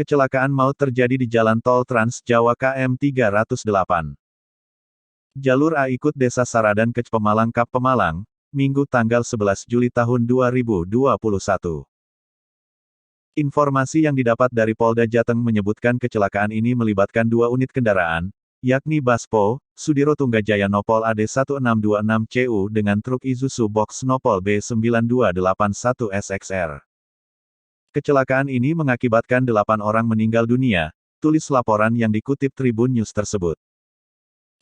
Kecelakaan maut terjadi di Jalan Tol Trans Jawa KM 308. Jalur A ikut Desa Saradan Kec Pemalang Kap Pemalang, Minggu tanggal 11 Juli tahun 2021. Informasi yang didapat dari Polda Jateng menyebutkan kecelakaan ini melibatkan dua unit kendaraan, yakni Baspo, Sudiro Tunggajaya Nopol AD 1626 CU dengan truk Isuzu Box Nopol B9281 SXR. Kecelakaan ini mengakibatkan 8 orang meninggal dunia, tulis laporan yang dikutip Tribun News tersebut.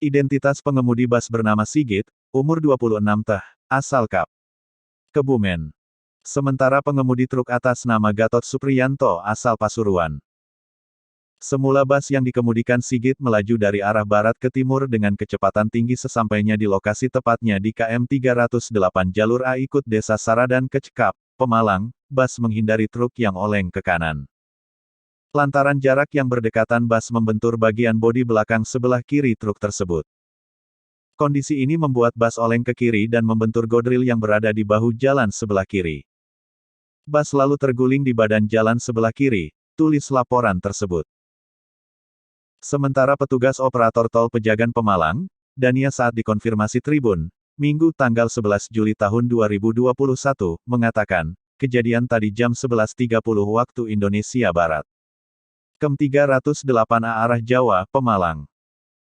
Identitas pengemudi bus bernama Sigit, umur 26 tahun, asal Kap Kebumen. Sementara pengemudi truk atas nama Gatot Supriyanto asal Pasuruan. Semula bus yang dikemudikan Sigit melaju dari arah barat ke timur dengan kecepatan tinggi sesampainya di lokasi tepatnya di KM 308 jalur A ikut Desa Saradan Kec Kap Pemalang, bus menghindari truk yang oleng ke kanan. Lantaran jarak yang berdekatan bus membentur bagian bodi belakang sebelah kiri truk tersebut. Kondisi ini membuat bus oleng ke kiri dan membentur godril yang berada di bahu jalan sebelah kiri. Bus lalu terguling di badan jalan sebelah kiri, tulis laporan tersebut. Sementara petugas operator tol Pejagan Pemalang, Dania saat dikonfirmasi Tribun, Minggu tanggal 11 Juli tahun 2021, mengatakan, kejadian tadi jam 11.30 waktu Indonesia Barat. KM 308A arah Jawa, Pemalang.